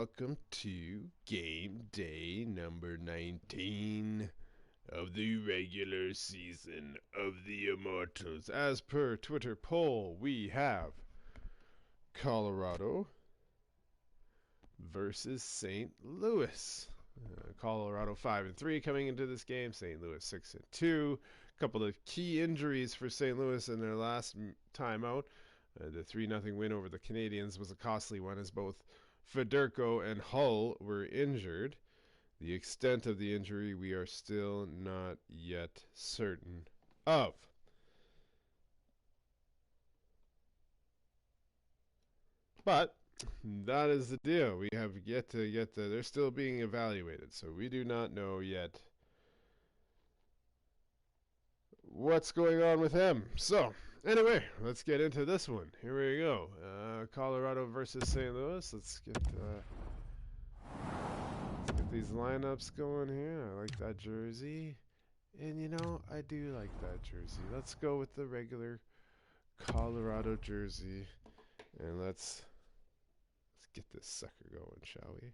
Welcome to game day number 19 of the regular season of the Immortals. As per Twitter poll, we have Colorado versus St. Louis. Colorado 5-3 coming into this game. St. Louis 6-2. A couple of key injuries for St. Louis in their last time out. The 3-0 win over the Canadiens was a costly one, as both Federico and Hull were injured. The extent of the injury we are still not yet certain of. But that is the deal. We have yet to get the... They're still being evaluated, so we do not know yet what's going on with him. So, anyway, let's get into this one. Here we go. Colorado versus St. Louis. Let's get these lineups going here. I like that jersey. And, you know, I do like that jersey. Let's go with the regular Colorado jersey. And let's get this sucker going, shall we?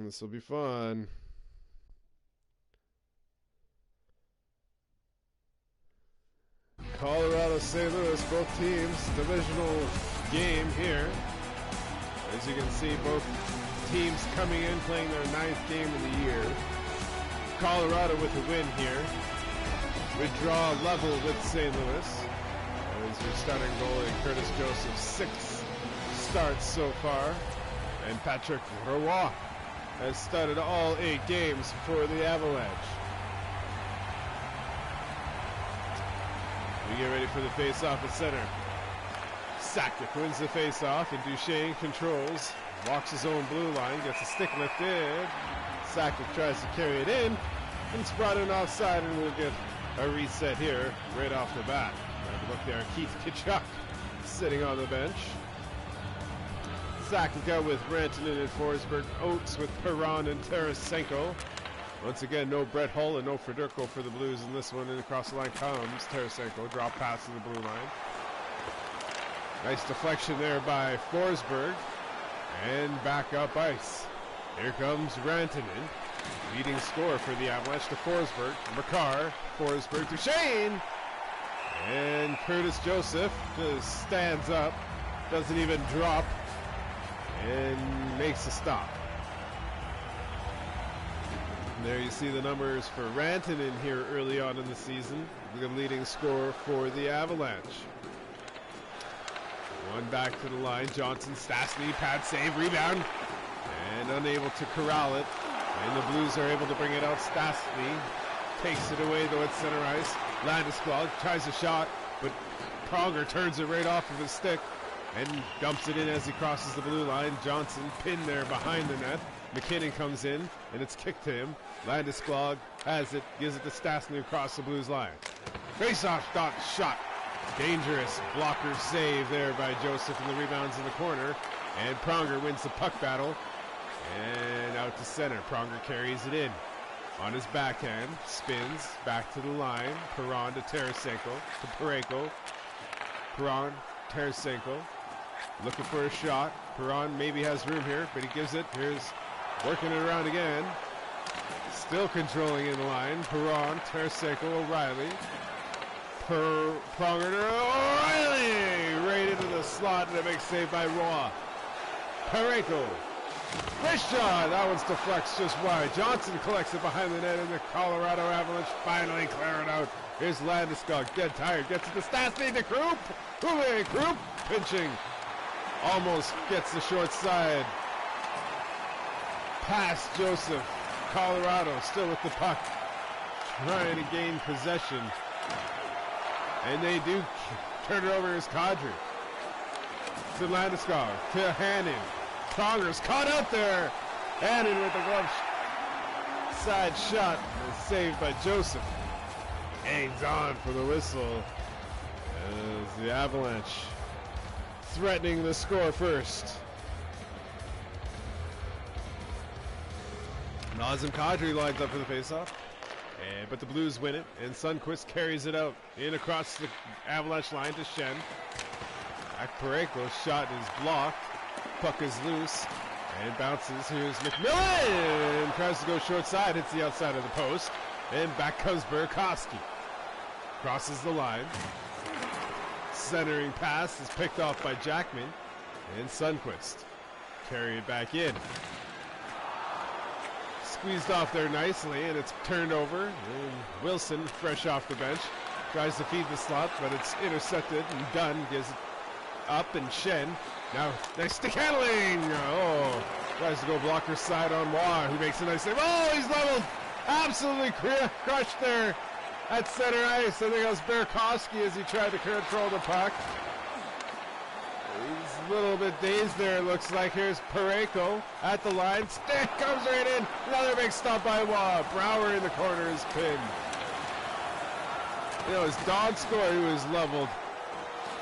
This will be fun. Colorado, St. Louis, both teams, divisional game here. As you can see, both teams coming in, playing their 9th game of the year. Colorado with a win here. We draw level with St. Louis. As your starting goalie, Curtis Joseph, 6 starts so far. And Patrick Roy has started all 8 games for the Avalanche. We get ready for the face-off at center. Sakic wins the face-off, and Duchesne controls, walks his own blue line, gets a stick lifted. Sakic tries to carry it in, and it's brought in offside, and we'll get a reset here right off the bat. Have a look there, Keith Tkachuk sitting on the bench. Sakic out with Rantanen and Forsberg, Oates with Perron and Tarasenko. Once again, no Brett Hull and no Federico for the Blues in this one, and across the line comes Tarasenko, drop pass to the blue line. Nice deflection there by Forsberg, and back up ice. Here comes Rantanen, leading scorer for the Avalanche to Forsberg. Makar, Forsberg to Shane, and Curtis Joseph just stands up, doesn't even drop, and makes a stop. There you see the numbers for Rantanen here early on in the season, the leading scorer for the Avalanche. One back to the line, Johnson, Stastny, pad save, rebound, and unable to corral it. And the Blues are able to bring it out. Stastny takes it away though at center ice. Landeskog tries a shot, but Pronger turns it right off of his stick and dumps it in as he crosses the blue line. Johnson pinned there behind the net. McKinnon comes in, and it's kicked to him. Landeskog has it, gives it to Stastny across the Blues line. Face-off shot. Dangerous blocker save there by Joseph, and the rebounds in the corner. And Pronger wins the puck battle. And out to center. Pronger carries it in. On his backhand, spins, back to the line. Perron to Tarasenko, to Pareko. Perron, Tarasenko. Looking for a shot. Perron maybe has room here, but he gives it. Here's working it around again. Still controlling in the line. Perron, Tarasenko, O'Reilly. Pronger to O'Reilly! Right into the slot, and a big save by Roy. Pareko. Nice shot! That one's deflects just wide. Johnson collects it behind the net, and the Colorado Avalanche finally clear it out. Here's Landeskog, dead tired. Gets it to Stastny, to Krupp. Krupp pinching. Almost gets the short side. Past Joseph. Colorado still with the puck, trying to gain possession. And they do turn it over as Kadri. To Landeskog, to Hannon. Pronger's caught out there. Hannon with the glove side shot. And saved by Joseph. Hangs on for the whistle. As the Avalanche threatening the score first. Nazem Kadri lines up for the faceoff, but the Blues win it, and Sundqvist carries it out in across the Avalanche line to Shen. Pareko shot is blocked. puck is loose and bounces. Here's McMillan. Tries to go short side, hits the outside of the post. And back comes Burakovsky. Crosses the line. Centering pass is picked off by Jackman. And Sundqvist. Carry it back in. Squeezed off there nicely, and it's turned over. And Wilson, fresh off the bench, tries to feed the slot, but it's intercepted, and Dunn gives it up, and Shen now nice stick handling. Oh, tries to go blocker side on Waugh, who makes a nice save. Oh, he's leveled, absolutely crushed there at center ice. I think it was Burakovsky as he tried to control the puck. He's a little bit dazed there, it looks like. Here's Parayko at the line. Stick comes right in. Another big stop by Waugh. Brouwer in the corner is pinned. You know, his dog score, he was leveled.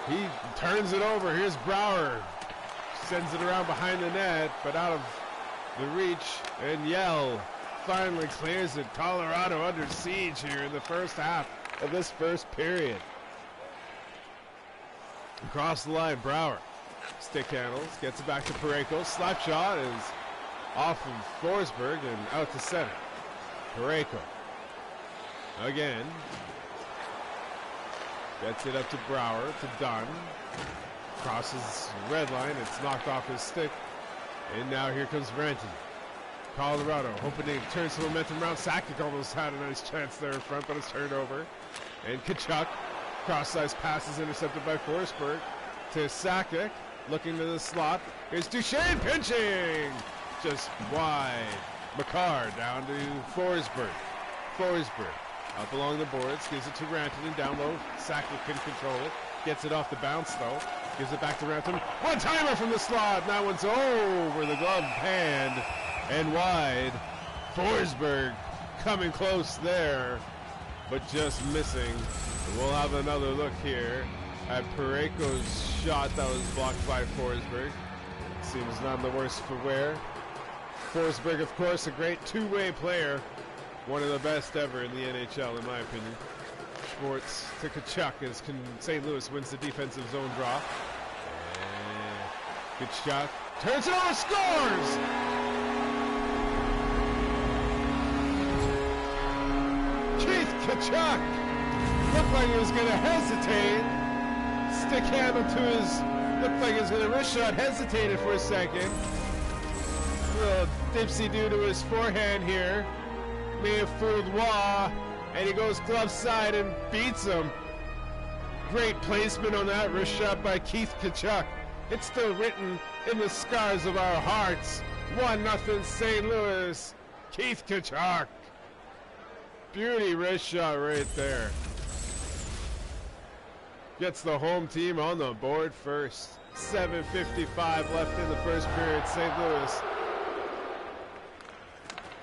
He turns it over. Here's Brouwer. Sends it around behind the net, but out of the reach. And Yell finally clears it. Colorado under siege here in the first half of this first period. Across the line, Brouwer. Stick handles, gets it back to Parayko. Slap shot is off of Forsberg and out to center. Parayko. Again. Gets it up to Brouwer, to Dunn. Crosses red line, it's knocked off his stick. And now here comes Ranton. Colorado hoping to turn some momentum around. Sakic almost had a nice chance there in front, but it's turned over. And Tkachuk. Cross-size pass is intercepted by Forsberg to Sakic, looking to the slot. Here's Duchesne pinching, just wide. Makar down to Forsberg. Forsberg up along the boards, gives it to Ranton and down low. Sakic can control it, gets it off the bounce though. Gives it back to Ranton. One-timer from the slot, and that one's over the glove hand and wide. Forsberg coming close there, but just missing. We'll have another look here at Parayko's shot that was blocked by Forsberg. Seems none the worse for wear. Forsberg, of course, a great two-way player. One of the best ever in the NHL, in my opinion. Schwartz to Tkachuk as St. Louis wins the defensive zone draw. And Tkachuk turns it over, scores! Keith Tkachuk! Looked like he was going to hesitate. Stick handle to his, looked like he was going to wrist shot, hesitated for a second. A little dipsy-do to his forehand here. May have fooled Waugh, and he goes glove side and beats him. Great placement on that wrist shot by Keith Tkachuk. It's still written in the scars of our hearts. 1-0 St. Louis. Keith Tkachuk. Beauty wrist shot right there. Gets the home team on the board first. 7:55 left in the first period. St. Louis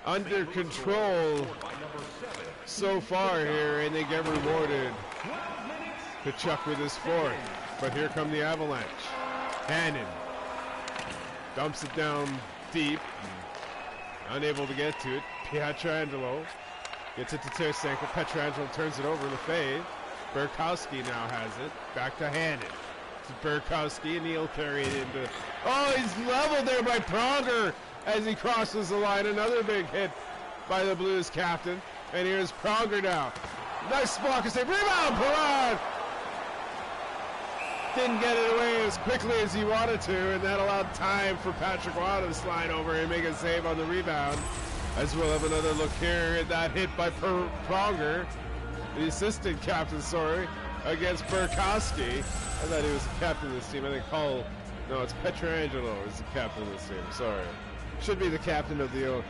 under control so far here, and they get rewarded. Tkachuk with his fourth, but here come the Avalanche. Hannon dumps it down deep, unable to get to it. Pietrangelo gets it to Tarasenko. Pietrangelo turns it over in the fade. Burakovsky now has it. Back to Hannon. To Burakovsky, and he'll carry it into... Oh, he's leveled there by Pronger as he crosses the line. Another big hit by the Blues captain. And here's Pronger now. Nice block and save. Rebound, Perron! Didn't get it away as quickly as he wanted to, and that allowed time for Patrick Waugh to slide over and make a save on the rebound. As we'll have another look here at that hit by Pronger. The assistant captain, against Burakovsky. I thought he was the captain of this team. I think no, it's Pietrangelo is the captain of this team. Sorry. Should be the captain of the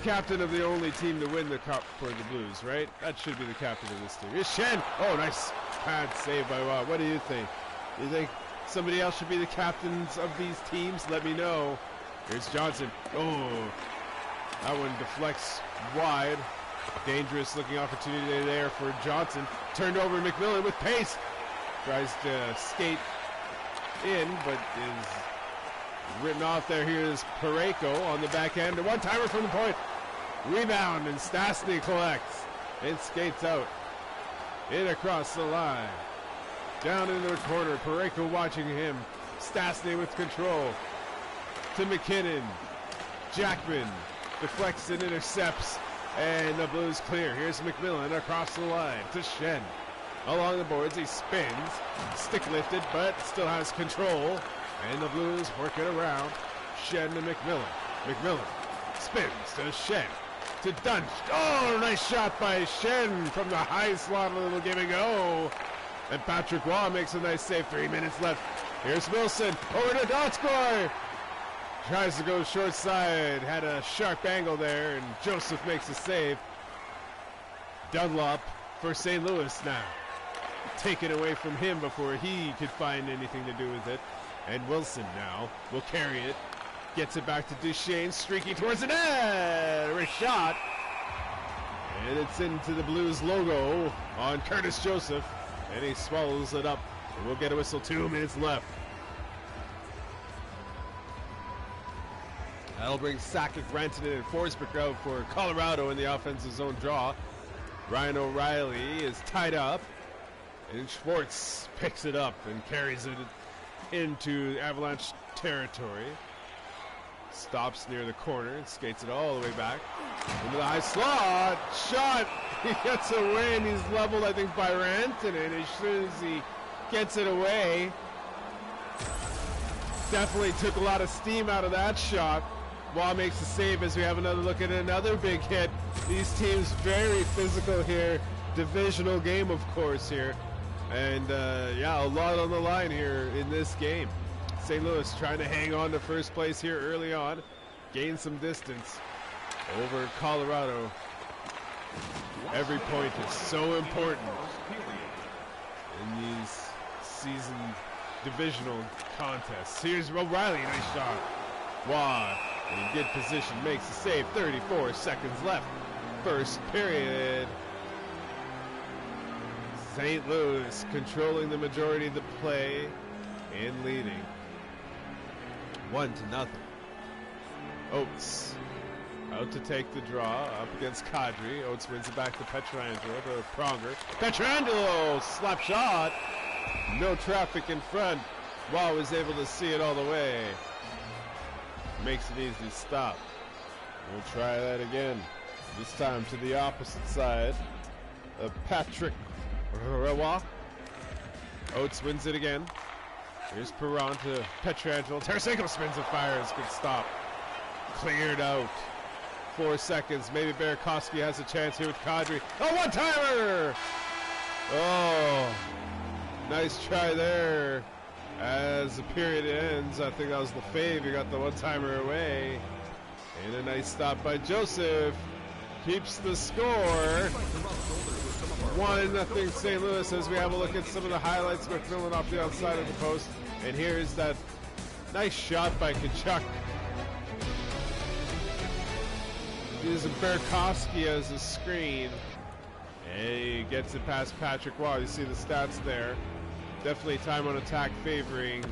captain of the only team to win the cup for the Blues, right? That should be the captain of this team. Here's Shen. Oh, nice pad save by Waugh. What do you think? You think somebody else should be the captains of these teams? Let me know. Here's Johnson. Oh, that one deflects wide. Dangerous looking opportunity there for Johnson. Turned over McMillan with pace. Tries to skate in, but is written off there. Here's Parayko on the back end. A one-timer from the point. Rebound, and Stastny collects and skates out. In across the line. Down into the corner. Parayko watching him. Stastny with control. To McKinnon. Jackman deflects and intercepts. And the Blues clear. Here's McMillan across the line to Shen. Along the boards, he spins. Stick lifted, but still has control. And the Blues work it around. Shen to McMillan. McMillan spins to Shen. To Dunch. Oh, nice shot by Shen from the high slot. A little give and go. And Patrick Waugh makes a nice save. 3 minutes left. Here's Wilson. Over to Dotscore. Tries to go short side. Had a sharp angle there. And Joseph makes a save. Dunlop for St. Louis now. Taken away from him before he could find anything to do with it. And Wilson now will carry it. Gets it back to Duchesne, streaking towards the net. A shot. And it's into the Blues logo on Curtis Joseph. And he swallows it up. And we'll get a whistle. 2 minutes left. That'll bring Sakic, Rantanen, and Forsberg out for Colorado in the offensive zone draw. Ryan O'Reilly is tied up. And Schwartz picks it up and carries it into Avalanche territory. Stops near the corner and skates it all the way back. Into the high slot. Shot. He gets away and he's leveled, I think, by Rantanen. As soon as he gets it away. Definitely took a lot of steam out of that shot. Waugh makes the save as we have another look at another big hit. These teams very physical here. Divisional game, of course, here. And, yeah, a lot on the line here in this game. St. Louis trying to hang on to first place here early on. Gain some distance over Colorado. Every point is so important in these season divisional contests. Here's O'Reilly, nice shot. Waugh in good position, makes the save. 34 seconds left. First period. St. Louis controlling the majority of the play and leading 1-0. Oates out to take the draw up against Kadri. Oates wins it back to Pietrangelo to Pronger. Pietrangelo slap shot. No traffic in front. Waugh was able to see it all the way. Makes it easy to stop. We'll try that again. This time to the opposite side of Patrick Roy. Oates wins it again. Here's Perron to Pietrangelo. Tarasenko spins and fires. Good stop. Cleared out. 4 seconds. Maybe Burakovsky has a chance here with Kadri. Oh, one-timer! Oh, nice try there. As the period ends, I think that was Lefebvre. He got the one-timer away. And a nice stop by Joseph. Keeps the score. 1-0 St. Louis as we have a look at some of the highlights. McMillan off the outside of the post. And here's that nice shot by Tkachuk. Using Burakovsky as a screen. And he gets it past Patrick Waugh. You see the stats there. Definitely time on attack favoring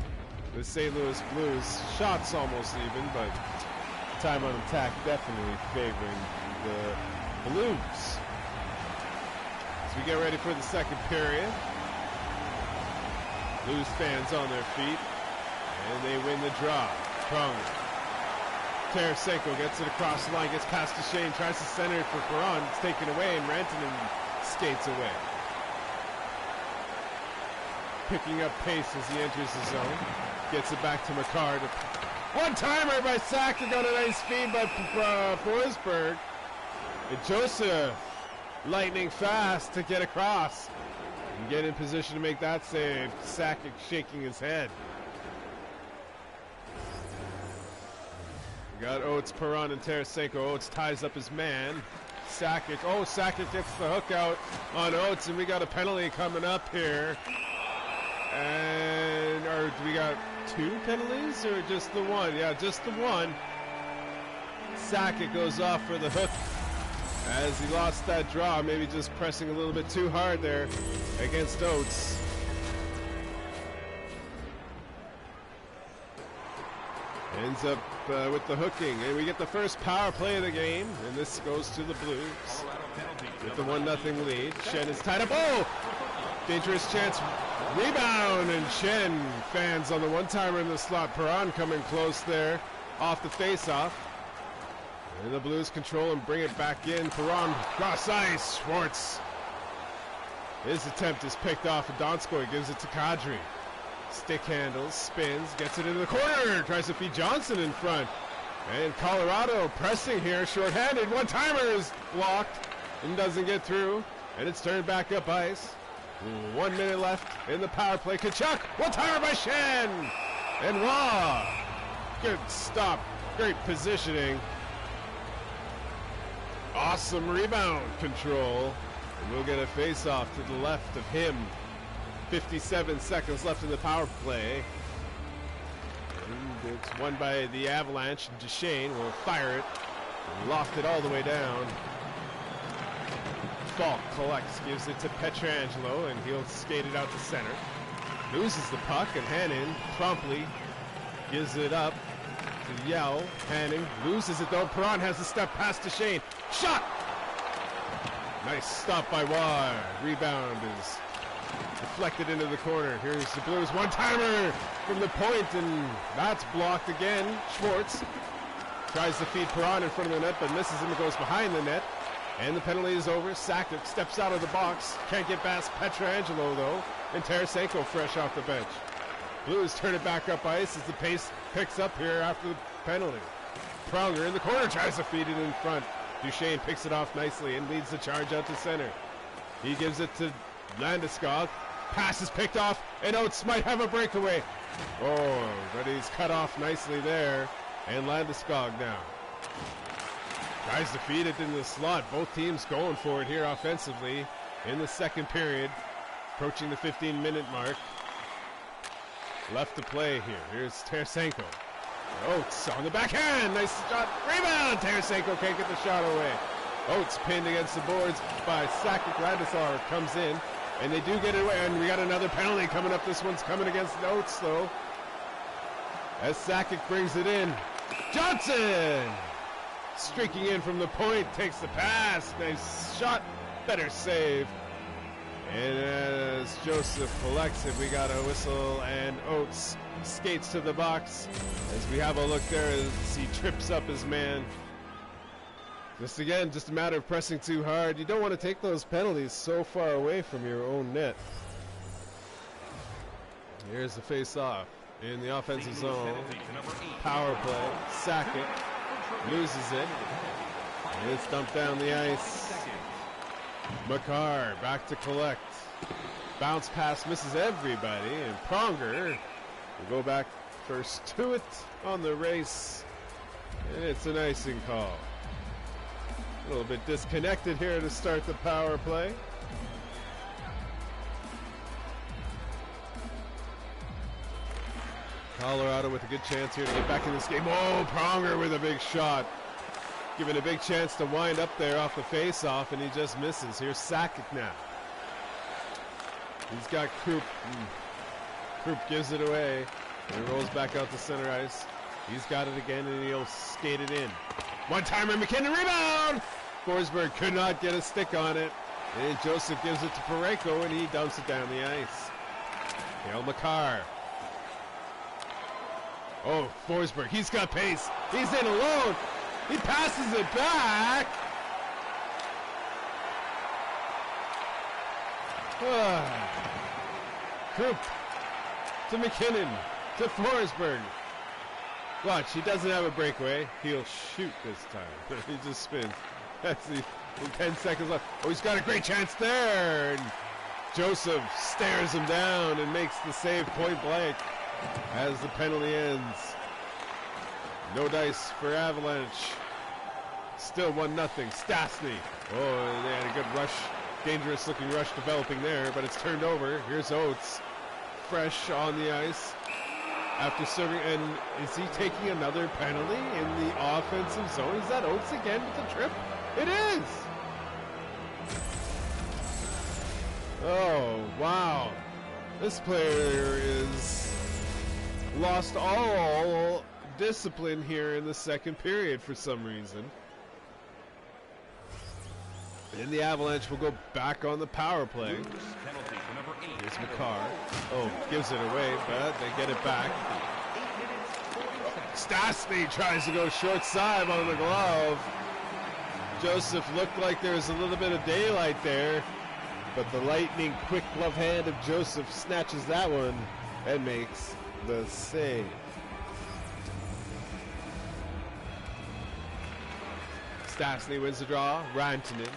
the St. Louis Blues. Shots almost even, but time on attack definitely favoring the Blues. As we get ready for the second period. Blues fans on their feet. And they win the draw. Pronger. Tarasenko gets it across the line, gets past Duchesne, tries to center it for Perron. It's taken away, and Rantanen skates away. Picking up pace as he enters the zone. Gets it back to McCarr. One-timer by Sakic on a nice feed by Forsberg. And Joseph lightning fast to get across. And get in position to make that save. Sakic shaking his head. We got Oates, Perron, and Tarasenko. Oates ties up his man. Sakic. Oh, Sakic gets the hook out on Oates, and we got a penalty coming up here. And do we got 2 penalties or just the one? Yeah, just the one. Sakic goes off for the hook as he lost that draw. Maybe just pressing a little bit too hard there against Oates. Ends up with the hooking, and we get the first power play of the game, and this goes to the Blues with the 1-0 lead. Shen is tied up. Oh! Dangerous chance. Rebound, and Shen fans on the one-timer in the slot. Perron coming close there off the face-off. And the Blues control and bring it back in. Perron cross ice. Schwartz. His attempt is picked off, and Donskoy gives it to Kadri. Stick handles, spins, gets it into the corner. Tries to feed Johnson in front. And Colorado pressing here, shorthanded. One-timer is blocked and doesn't get through. And it's turned back up ice. 1 minute left in the power play. Kachuk, one-timer by Shen. And Raw. Good stop, great positioning. Awesome rebound control. And we'll get a face-off to the left of him. 57 seconds left in the power play. And it's won by the Avalanche. Duchesne will fire it. Loft it all the way down. Falk collects, gives it to Pietrangelo, and he'll skate it out to center. Loses the puck, and Hannon promptly gives it up to Yell. Hannon loses it though. Perron has the step past Duchesne. Shot! Nice stop by Waugh. Rebound is deflected into the corner. Here's the Blues. One-timer from the point, and that's blocked again. Schwartz tries to feed Perron in front of the net, but misses him. It goes behind the net. And the penalty is over. Sakic steps out of the box. Can't get past Pietrangelo, though. And Tarasenko fresh off the bench. Blues turn it back up ice as the pace picks up here after the penalty. Pronger in the corner tries to feed it in front. Duchesne picks it off nicely and leads the charge out to center. He gives it to Landeskog. Pass is picked off, and Oates might have a breakaway. Oh, but he's cut off nicely there. And Landeskog now tries to feed it in the slot. Both teams going for it here offensively in the second period. Approaching the 15-minute mark. Left to play here. Here's Tarasenko. Oates on the backhand. Nice shot. Rebound. Tarasenko can't get the shot away. Oates pinned against the boards by Sakic. Landeskog comes in, and they do get it away. And we got another penalty coming up. This one's coming against Oates, though, as Sakic brings it in. Johnson streaking in from the point, takes the pass. Nice shot. Better save. And as Joseph collects it, we got a whistle, and Oates skates to the box as we have a look there as he trips up his man. Just again, just a matter of pressing too hard. You don't want to take those penalties so far away from your own net. Here's the face-off in the offensive zone. Power play. Sakic loses it. And it's dumped down the ice. Makar back to collect. Bounce pass misses everybody, and Pronger will go back first to it on the race. And it's an icing call. A little bit disconnected here to start the power play. Colorado with a good chance here to get back in this game. Oh, Pronger with a big shot. Given a big chance to wind up there off the face-off, and he just misses. Here's Sakic now. He's got Krupp. Krupp gives it away, and it rolls back out to center ice. He's got it again, and he'll skate it in. One-timer, McKinnon, rebound! Forsberg could not get a stick on it, and Joseph gives it to Parayko, and he dumps it down the ice. Cale Makar. Oh, Forsberg, he's got pace. He's in alone. He passes it back. Krupp to McKinnon to Forsberg. Watch, he doesn't have a breakaway. He'll shoot this time. He just spins. That's the 10 seconds left. Oh, he's got a great chance there. And Joseph stares him down and makes the save point blank as the penalty ends. No dice for Avalanche. Still 1-0. Stastny. Oh, they had a good rush. Dangerous looking rush developing there, but it's turned over. Here's Oates. Fresh on the ice after serving. And is he taking another penalty in the offensive zone? Is that Oates again with the trip? It is. Oh, wow. This player is lost all discipline here in the second period for some reason. And the Avalanche will go back on the power play. is McCarr. Oh, gives it away, but they get it back. Stastny tries to go short side on the glove. Joseph looked like there was a little bit of daylight there, but the lightning quick glove hand of Joseph snatches that one and makes the save. Stastny wins the draw. Rantanen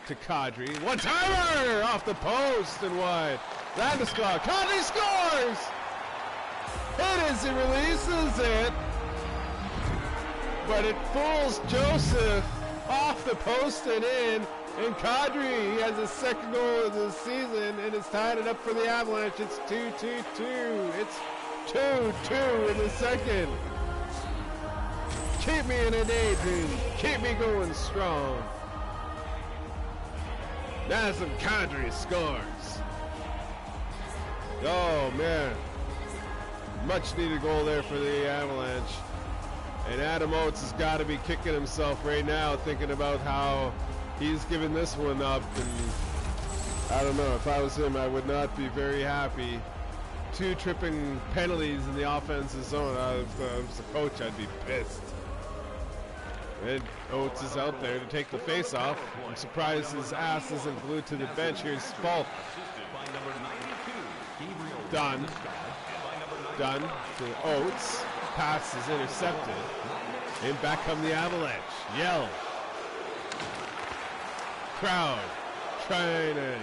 to Kadri. One-timer off the post and wide. Landeskog. Kadri scores! It is, he releases it. But it fools Joseph off the post and in. And Kadri, he has his second goal of the season and it's tied it up for the Avalanche. It's 2-2-2. It's 2-2 in the second. Keep me in a daydream. Keep me going strong. Nazem Kadri scores. Oh, man. Much needed goal there for the Avalanche. And Adam Oates has got to be kicking himself right now, thinking about how he's given this one up. And I don't know, if I was him, I would not be very happy. 2 tripping penalties in the offensive zone. If I was the coach, I'd be pissed. And Oates is out there to take the face-off. I'm surprised his ass isn't glued to the bench. Here's Falk. Dunn to Oates. Pass is intercepted. And back come the Avalanche. Yell. Crowd trying to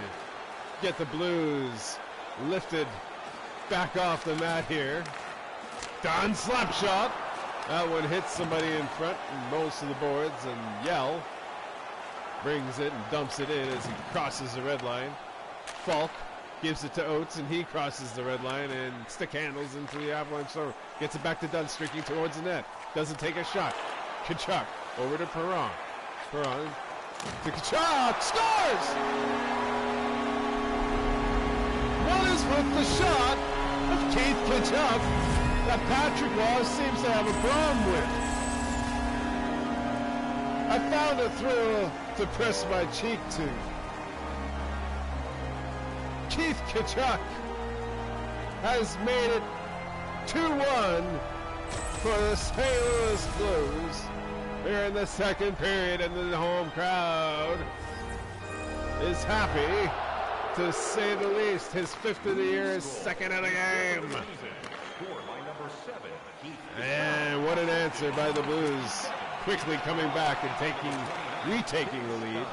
get the Blues lifted back off the mat here. Dunn slap shot. That one hits somebody in front and most of the boards, and Yell brings it and dumps it in as he crosses the red line. Falk gives it to Oates and he crosses the red line and stick handles into the Avalanche zone. Gets it back to Dunn, streaking towards the net. Doesn't take a shot. Tkachuk over to Perron. Perron to Tkachuk, scores! What is with the shot of Keith Tkachuk that Patrick Waugh seems to have a problem with? I found a thrill to press my cheek to. Keith Tkachuk has made it 2-1 for the St. Louis Blues. They're in the second period and the home crowd is happy, to say the least. His 5th of the year, his 2nd of the game. And what an answer by the Blues, quickly coming back and retaking the lead.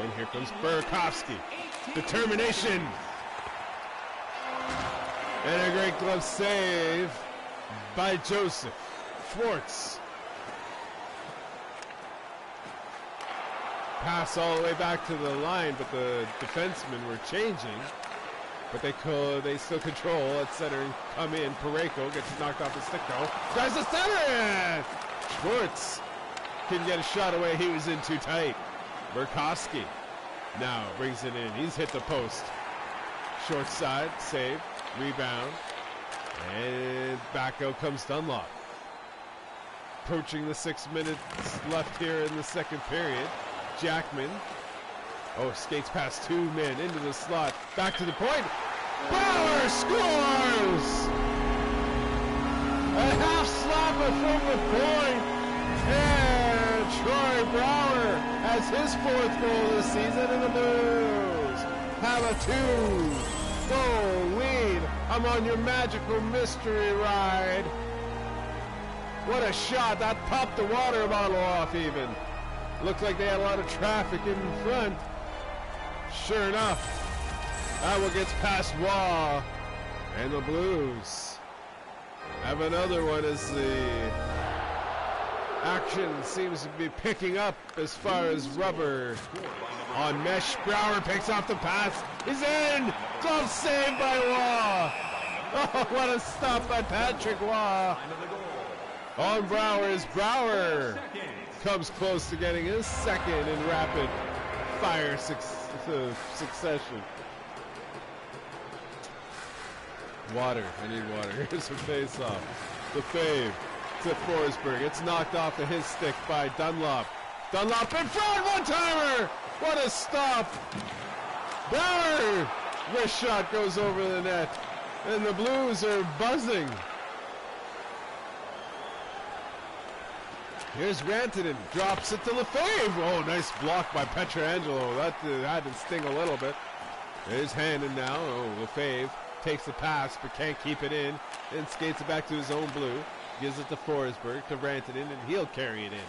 And here comes Burakovsky. Determination. And a great glove save by Joseph Schwartz. Pass all the way back to the line, but the defensemen were changing. But they still control at center and come in. Parayko gets knocked off the stick though. Tries to center. Schwartz can get a shot away. He was in too tight. Burakovsky now brings it in. He's hit the post. Short side, save, rebound. And back out comes Dunlop. Approaching the 6 minutes left here in the second period. Jackman. Oh, skates past 2 men into the slot. Back to the point. Bauer scores! A half slapper from the point. And Troy Bauer has his 4th goal this season, and the Blues have a 2-goal lead. I'm on your magical mystery ride. What a shot. That popped the water bottle off even. Looked like they had a lot of traffic in front. Sure enough, that one gets past Waugh, and the Blues have another one as the action seems to be picking up as far as rubber on mesh. Brouwer picks off the pass. He's in. Glove saved by Waugh. Oh, what a stop by Patrick Waugh on Brouwer as Brouwer comes close to getting his 2nd in rapid fire succession. Water. I need water. Here's a face-off. The fave to Forsberg. It's knocked off of his stick by Dunlop. Dunlop in front. One-timer. What a stop. Bauer Wrist shot goes over the net. And the Blues are buzzing. Here's Rantanen, drops it to Lefebvre. Oh, nice block by Pietrangelo. That had to sting a little bit. There's Hannon now. Oh, Lefebvre takes the pass but can't keep it in. And skates it back to his own blue. Gives it to Forsberg, to Rantanen, and he'll carry it in.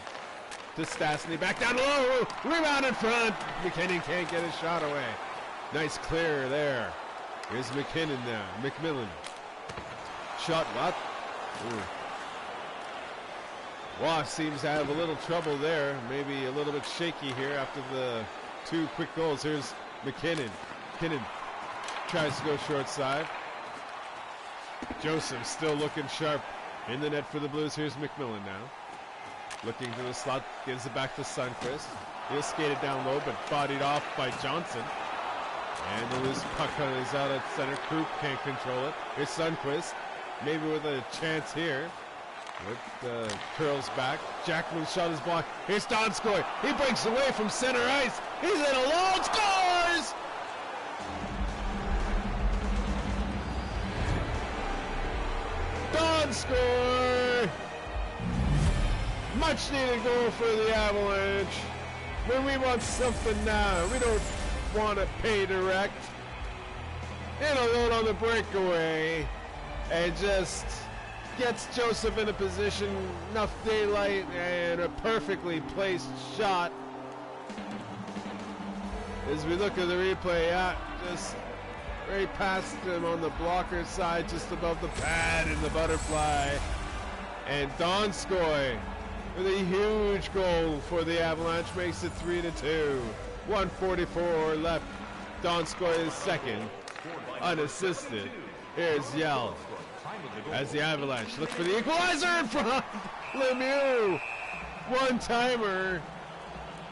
To Stastny, back down low. Rebound in front. McKinnon can't get his shot away. Nice clear there. Here's McKinnon now. McMillan. Shot what? Ooh. Waugh seems to have a little trouble there. Maybe a little bit shaky here after the 2 quick goals. Here's McKinnon. McKinnon tries to go short side. Joseph still looking sharp in the net for the Blues. Here's McMillan now. Looking to the slot. Gives it back to Sundqvist. He'll skate it down low, but bodied off by Johnson. And the loose puck is out at center. Krupp can't control it. Here's Sundqvist. Maybe with a chance here. With curls back. Jackman's shot is blocked. Here's Donskoy. He breaks away from center ice. He's in alone. Scores! Donskoy! Much needed goal for the Avalanche. When we want something now, we don't want to pay direct. In alone on the breakaway. And just gets Joseph in a position, enough daylight, and a perfectly placed shot. As we look at the replay, just right past him on the blocker side, just above the pad in the butterfly. And Donskoy with a huge goal for the Avalanche makes it 3-2. 1:44 left. Donskoy is second, unassisted. Here's Yell. As the Avalanche look for the equalizer in front. Lemieux, one-timer.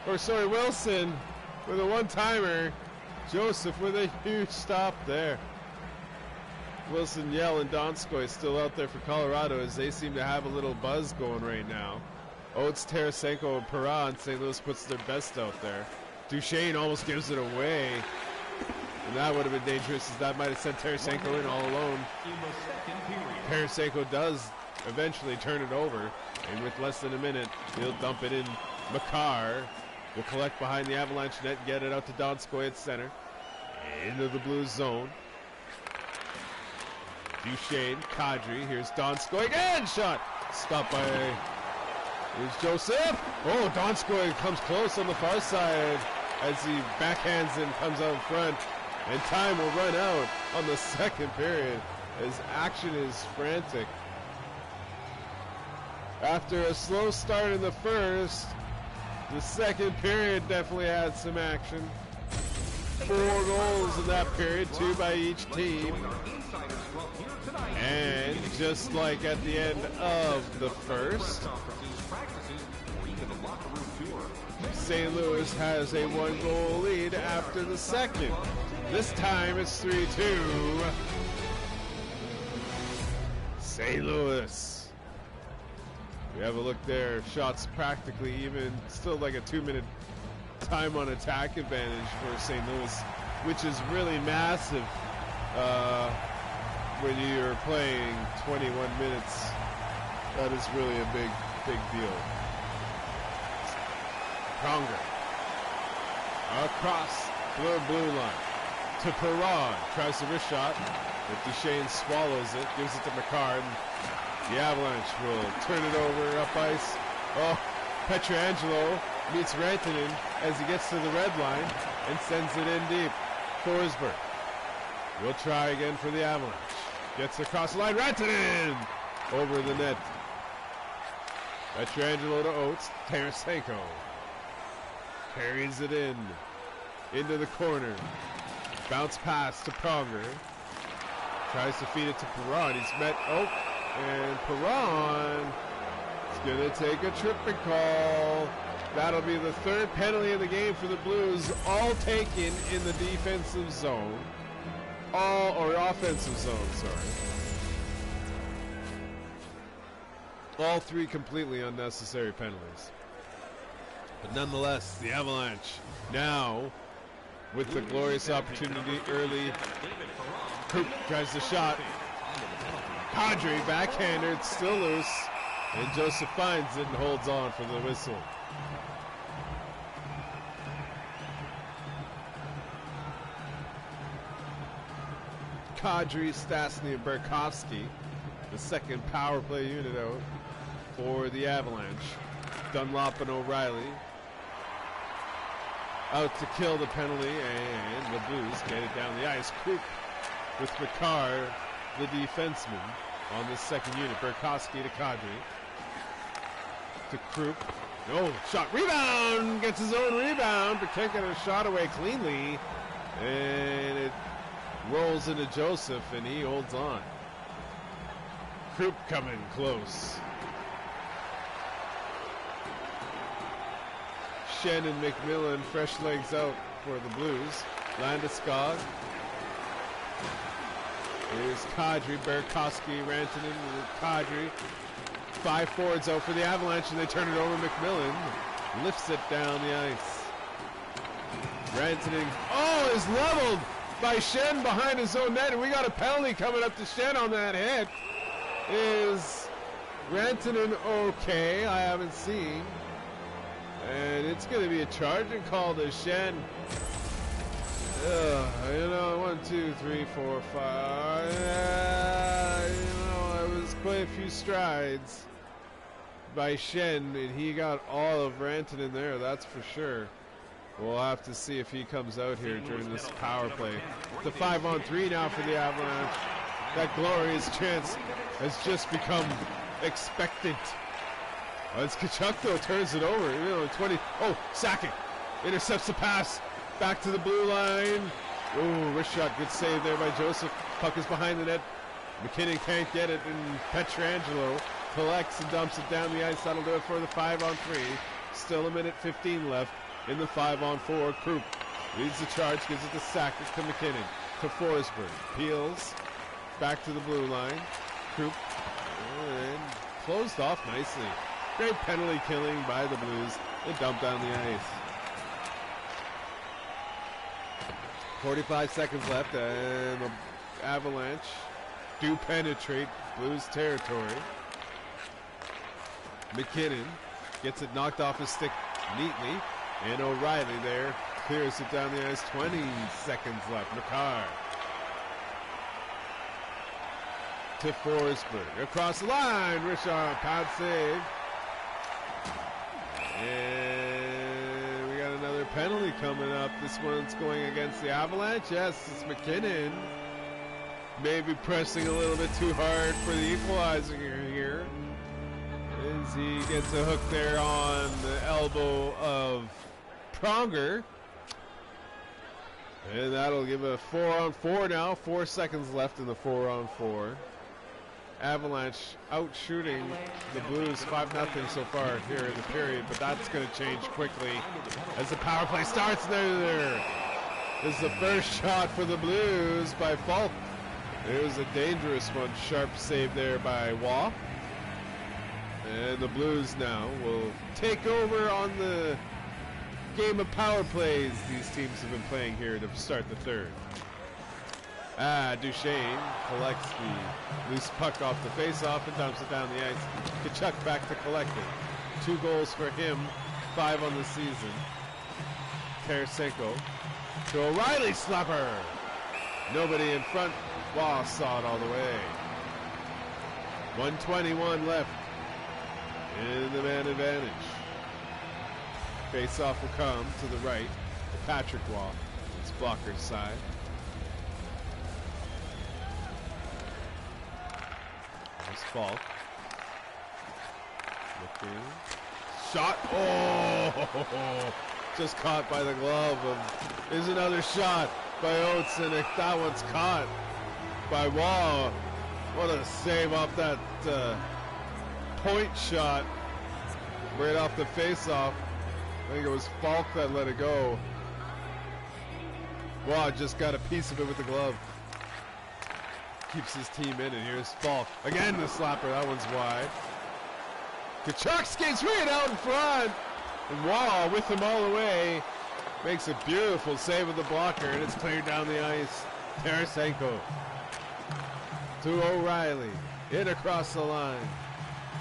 Wilson with a one-timer. Joseph with a huge stop there. Wilson, Yell, and Donskoy still out there for Colorado as they seem to have a little buzz going right now. Oates, Tarasenko, and Perron. St. Louis puts their best out there. Duchesne almost gives it away. And that would have been dangerous, as that might have sent Tarasenko in all alone. Tarasenko does eventually turn it over, and with less than a minute, he'll dump it in. Makar will collect behind the Avalanche net and get it out to Donskoy at center. Into the Blues zone. Duchesne, Kadri, here's Donskoy again, shot! Stopped by, here's Joseph. Oh, Donskoy comes close on the far side as he backhands and comes out front. And time will run out on the second period as action is frantic. After a slow start in the first, the second period definitely had some action. 4 goals in that period, 2 by each team. And just like at the end of the first, St. Louis has a 1-goal lead after the second. This time it's 3-2. St. Louis. We have a look there. Shots practically even. Still like a 2-minute time on attack advantage for St. Louis, which is really massive when you're playing 21 minutes. That is really a big deal. Pronger. Across the blue line. To Perron, tries the wrist shot, but Duchesne swallows it, gives it to Makar. The Avalanche will turn it over up ice. Oh, Pietrangelo meets Rantanen as he gets to the red line and sends it in deep. Forsberg will try again for the Avalanche. Gets across the line, Rantanen over the net. Pietrangelo to Oates, Tarasenko carries it into the corner. Bounce pass to Pronger. Tries to feed it to Perron. He's met. Oh, and Perron is going to take a tripping call. That'll be the 3rd penalty of the game for the Blues, all taken in the defensive zone. Offensive zone, sorry. All 3 completely unnecessary penalties. But nonetheless, the Avalanche now with the glorious opportunity early. Coop tries the shot. Kadri, backhander, it's still loose. And Joseph finds it and holds on for the whistle. Kadri, Stastny, and Burkowski, the second power play unit out for the Avalanche. Dunlop and O'Reilly out to kill the penalty, and the Blues get it down the ice. Coop with Makar, the defenseman, on the second unit. Burkowski to Kadri. To Krupp. Oh, shot, rebound! Gets his own rebound, but can't get a shot away cleanly. And it rolls into Joseph, and he holds on. Krupp coming close. Shen and McMillan, fresh legs out for the Blues. Landeskog. Here's Kadri, Burkowski, Rantanen, Kadri. 5 forwards out for the Avalanche, and they turn it over. McMillan lifts it down the ice. Rantanen, oh, is leveled by Shen behind his own net, and we got a penalty coming up to Shen on that hit. Is Rantanen okay? I haven't seen. And it's going to be a charging call to Shen. You know, 1, 2, 3, 4, 5. You know, it was quite a few strides by Shen, and he got all of Rantanen there, that's for sure. We'll have to see if he comes out here during this power play. The 5-on-3 now for the Avalanche. That glorious chance has just become expectant. As Tkachuk, though, turns it over. You know, 20. Oh, Sakic intercepts the pass. Back to the blue line. Oh, wrist shot. Good save there by Joseph. Puck is behind the net. McKinnon can't get it, and Pietrangelo collects and dumps it down the ice. That'll do it for the 5-on-3. Still a minute 15 left in the 5-on-4. Krupp leads the charge, gives it to Sakic, to McKinnon, to Forsberg. Peels back to the blue line. Krupp and closed off nicely. Great penalty killing by the Blues. They dump down the ice. 45 seconds left, and the Avalanche do penetrate Blues territory. McKinnon gets it knocked off his stick neatly, and O'Reilly there clears it down the ice. 20 seconds left. Makar to Forsberg. Across the line. Richard, pad save. And we got another penalty coming up. This one's going against the Avalanche. Yes, it's McKinnon. Maybe pressing a little bit too hard for the equalizer here. As he gets a hook there on the elbow of Pronger. And that'll give a 4-on-4 now. 4 seconds left in the 4-on-4. Avalanche out shooting the Blues 5-0 so far here in the period, but that's going to change quickly as the power play starts. There is the first shot for the Blues by Falk. It was a dangerous one. Sharp save there by Waugh. And the Blues now will take over on the game of power plays these teams have been playing here to start the third. Duchesne collects the loose puck off the face-off and dumps it down the ice. Tkachuk back to collect it. 2 goals for him, 5 on the season. Tarasenko to O'Reilly, slapper. Nobody in front. Waugh saw it all the way. 1:21 left in the man advantage. Face-off will come to the right. Patrick Waugh. It's blocker's side. Falk. Looking. Shot. Oh! Just caught by the glove of. There's another shot by Oates, and that one's caught by Waugh. What a save off that point shot. Right off the face-off. I think it was Falk that let it go. Waugh just got a piece of it with the glove. Keeps his team in, and here's Falk. Again, the slapper, that one's wide. Tkachuk skates right out in front, and Waugh with him all the way. Makes a beautiful save with the blocker, and it's cleared down the ice. Tarasenko to O'Reilly. In across the line.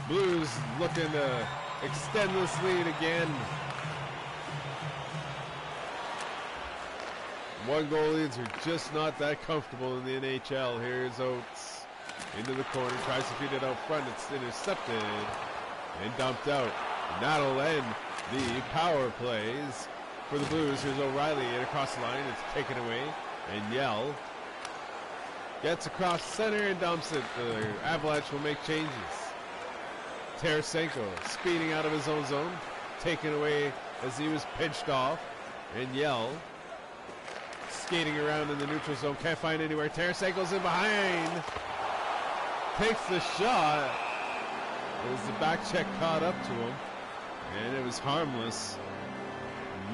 Blues looking to extend this lead again. One goal leads are just not that comfortable in the NHL. Here's Oates into the corner, tries to feed it out front. It's intercepted and dumped out. And that'll end the power plays for the Blues. Here's O'Reilly in across the line. It's taken away. And Yell gets across center and dumps it. The Avalanche will make changes. Tarasenko speeding out of his own zone, taken away as he was pinched off. And Yell skating around in the neutral zone, can't find anywhere. Tarasenko's in behind, takes the shot as the back check caught up to him, and it was harmless,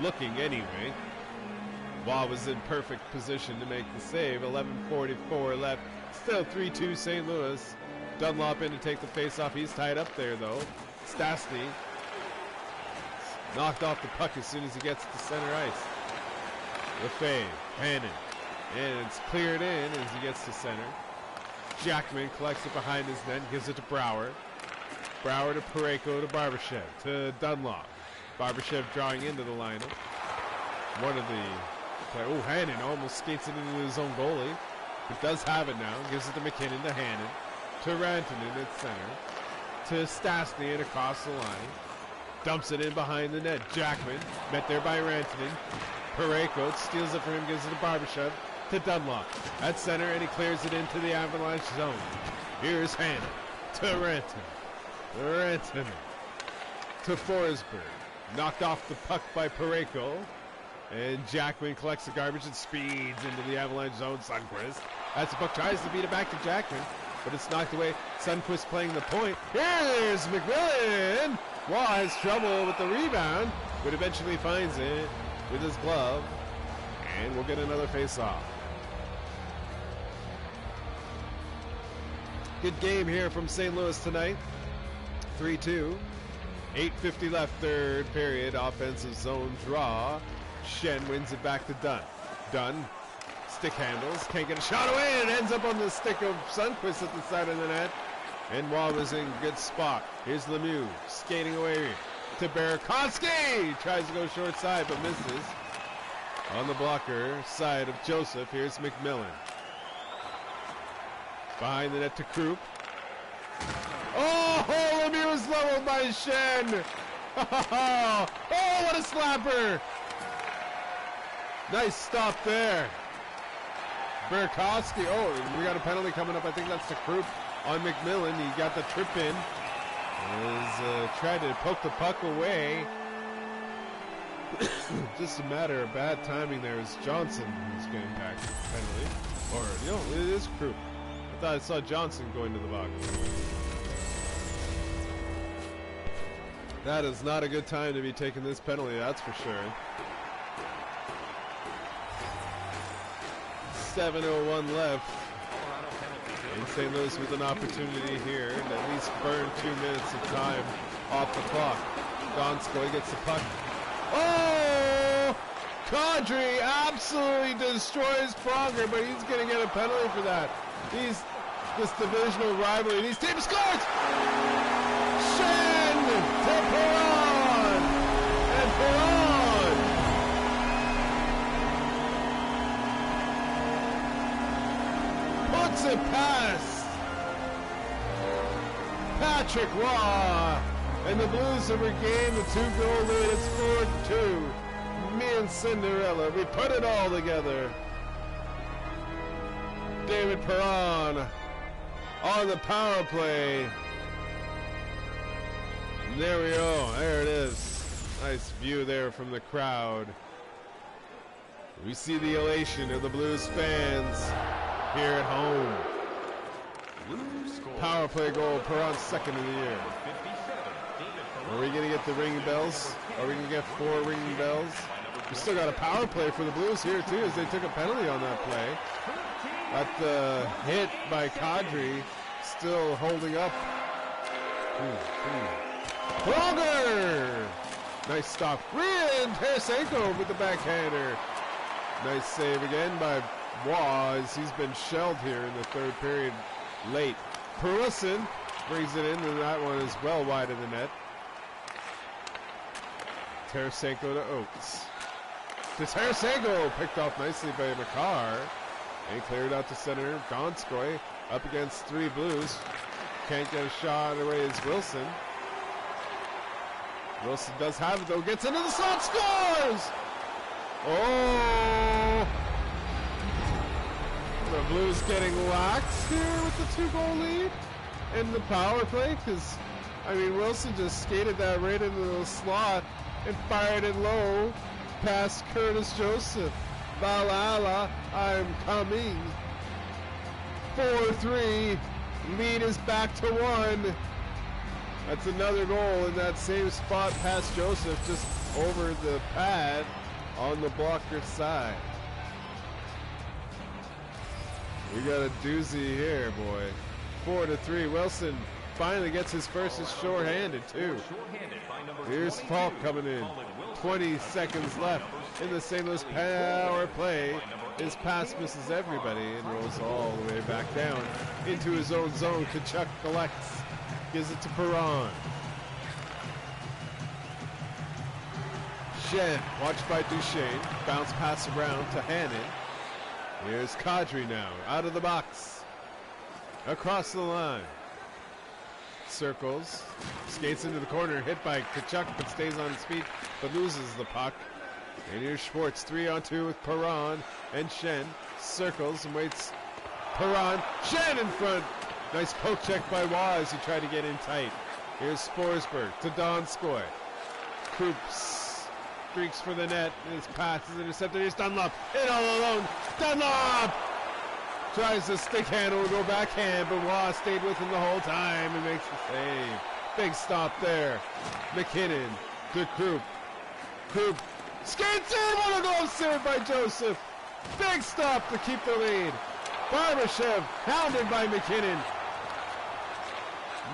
looking anyway. Waugh was in perfect position to make the save. 11:44 left, still 3-2 St. Louis. Dunlop in to take the face-off. He's tied up there though. Stastny knocked off the puck as soon as he gets to center ice. Lefebvre, Hannon, and it's cleared in as he gets to center. Jackman collects it behind his net, gives it to Brouwer. Brouwer to Parayko to Barbashev to Dunlop. Barbashev drawing into the lineup. One of the Hannon almost skates it into his own goalie. He does have it now. Gives it to McKinnon to Hannon to Rantanen at center to Stastny and across the line. Dumps it in behind the net. Jackman met there by Rantanen. Parayko steals it from him, gives it to Barbashev to Dunlop at center, and he clears it into the Avalanche zone. Here's Hannon to Rantanen to Forsberg. Knocked off the puck by Parayko, and Jackman collects the garbage and speeds into the Avalanche zone. Sundqvist as the puck tries to beat it back to Jackman, but it's knocked away. Sundqvist playing the point. Here's McMillan. Waugh has trouble with the rebound, but eventually finds it with his glove, and we'll get another face-off. Good game here from St. Louis tonight. 3-2. 8:50 left, third period. Offensive zone draw. Shen wins it back to Dunn. Dunn stick handles, can't get a shot away, and ends up on the stick of Sundqvist at the side of the net. And Waugh was in good spot. Here's Lemieux skating away to Burakovsky. Tries to go short side, but misses. On the blocker side of Joseph, here's McMillan. Behind the net to Krupp. Oh, Lemieux is leveled by Shen. Oh, what a slapper. Nice stop there. Burakovsky. Oh, we got a penalty coming up. I think that's to Krupp on McMillan. He got the trip in. Tried to poke the puck away. Just a matter of bad timing there as Johnson who's getting back penalty. Or, it is Krupp. I thought I saw Johnson going to the box. That is not a good time to be taking this penalty, that's for sure. 7:01 left. And St. Louis with an opportunity here to at least burn 2 minutes of time off the clock. Donskoy gets the puck. Oh! Kadri absolutely destroys Pronger, but he's going to get a penalty for that. This divisional rivalry. These teams scores! Shen to Perron! And Perron! Puts it past Patrick Waugh, and the Blues have regained the 2-goal lead. It's 4-2. Me and Cinderella, we put it all together. David Perron on the power play. And there we go. There it is. Nice view there from the crowd. We see the elation of the Blues fans here at home. Power play goal, Perron's second of the year. Are we going to get the ringing bells? Are we going to get 4 ringing bells? We still got a power play for the Blues here too, as they took a penalty on that play. At the hit by Kadri, still holding up. Pronger! Nice stop. And Tarasenko with the backhander. Nice save again by Waz. He's been shelled here in the third period late. Wilson brings it in, and that one is well wide of the net. Tarasenko to Oates. To Tarasenko, picked off nicely by Makar. And cleared out to center. Donskoy up against 3 Blues. Can't get a shot away as Wilson. Wilson does have it though, gets into the slot, scores! Oh! The Blues getting lax here with the 2-goal lead in the power play, because, I mean, Wilson just skated that right into the slot and fired it low past Curtis Joseph. Valhalla, I'm coming. 4-3, lead is back to 1. That's another goal in that same spot past Joseph, just over the pad on the blocker side. We got a doozy here, boy. 4-3. Wilson finally gets his first, is shorthanded too. Here's Falk coming in. 20 seconds left in the St. Louis power play. His pass misses everybody and rolls all the way back down into his own zone. Kachuk collects. Gives it to Perron. Shen, watched by Duchesne. Bounce pass around to Hannon. Here's Kadri now, out of the box. Across the line. Circles. Skates into the corner, hit by Kachuk, but stays on his feet, but loses the puck. And here's Schwartz, 3-on-2 with Perron and Shen. Circles and waits. Perron, Shen in front. Nice poke check by Waz, he tried to get in tight. Here's Forsberg to Donskoy. Coops streaks for the net, and his pass is intercepted. Here's Dunlop, in all alone. Dunlop tries to stick handle, go backhand, but Waz stayed with him the whole time and makes the save. Big stop there. McKinnon to Krupp. Krupp skates in, what a goal save by Joseph. Big stop to keep the lead. Barbashev hounded by McKinnon.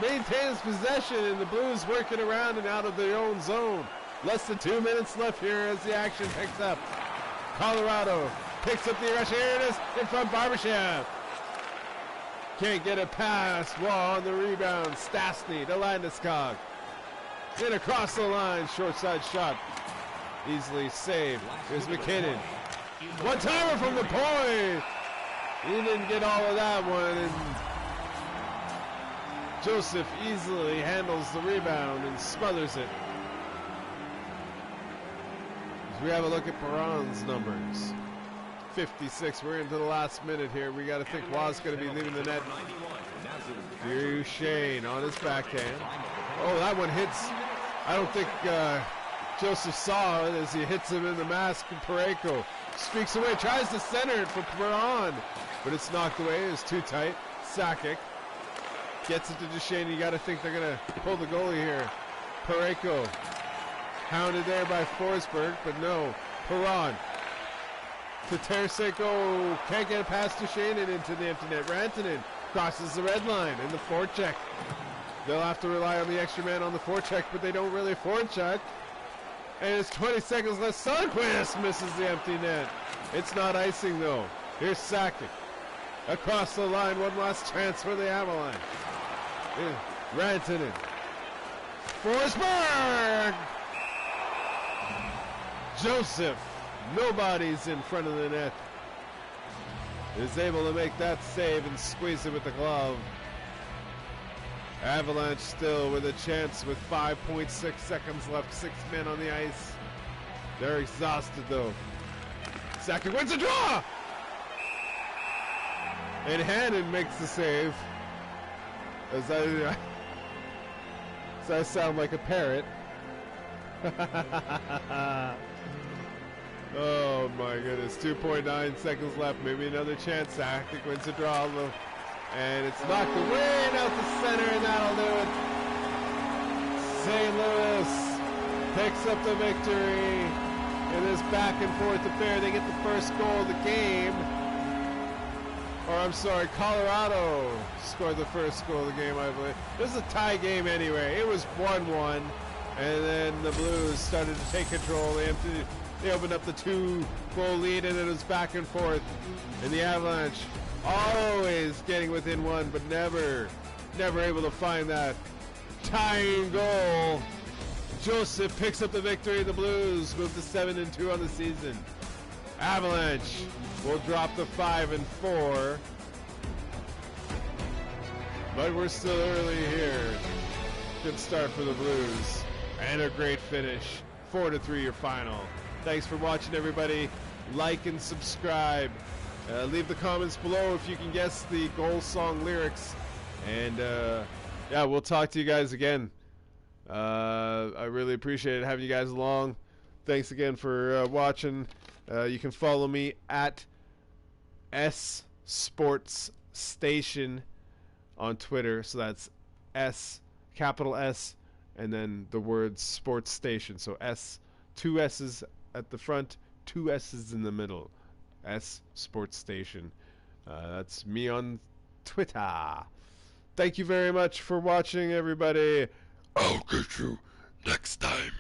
Maintains possession, and the Blues working around and out of their own zone. Less than 2 minutes left here as the action picks up. Colorado picks up the rush. Here it is in front. Barbashev can't get it past. Wall on the rebound. Stastny to Landeskog. In across the line. Short side shot. Easily saved. Here's McKinnon. One timer from the point. He didn't get all of that one, and Joseph easily handles the rebound and smothers it. As we have a look at Perron's numbers. 56, we're into the last minute here. We got to think Waz going to be leaving the net. Duchesne on his backhand. Oh, that one hits. I don't think Joseph saw it as he hits him in the mask, and Parayko streaks away, tries to center it for Perron, but it's knocked away. It's too tight. Sakic gets it to Duchesne. You got to think they're going to pull the goalie here. Parayko hounded there by Forsberg, but no. Perron to Tarasenko. Can't get it past Duchesne and into the empty net. Rantanen crosses the red line in the forecheck. They'll have to rely on the extra man on the forecheck, but they don't really forecheck. And it's 20 seconds left. Sundqvist misses the empty net. It's not icing though. Here's Sakic. Across the line, one last chance for the Avalanche. Rantanen. Forsberg! Joseph, nobody's in front of the net, is able to make that save and squeeze it with the glove. Avalanche still with a chance with 5.6 seconds left, 6 men on the ice. They're exhausted though. Sakic wins a draw! And Hannon makes the save. As I sound like a parrot. Oh my goodness, 2.9 seconds left, maybe another chance. Sakic wins a draw, and it's knocked away and out the center, and that'll do it. St. Louis picks up the victory in this back and forth affair. They get the first goal of the game. Or I'm sorry, Colorado scored the first goal of the game, I believe. This is a tie game anyway. It was 1-1. And then the Blues started to take control. They opened up the 2-goal lead, and it was back and forth. And the Avalanche always getting within one, but never able to find that tying goal. Joseph picks up the victory. The Blues move to 7-2 on the season. Avalanche will drop to 5-4. But we're still early here. Good start for the Blues. And a great finish. 4-3 your final. Thanks for watching, everybody. Like and subscribe. Leave the comments below if you can guess the goal song lyrics. And yeah, we'll talk to you guys again. I really appreciate having you guys along. Thanks again for watching. You can follow me at S Sports Station on Twitter. So that's S, capital S, and then the word Sports Station. So S, 2 S's at the front, 2 S's in the middle. S Sports Station. That's me on Twitter. Thank you very much for watching, everybody. I'll get you next time.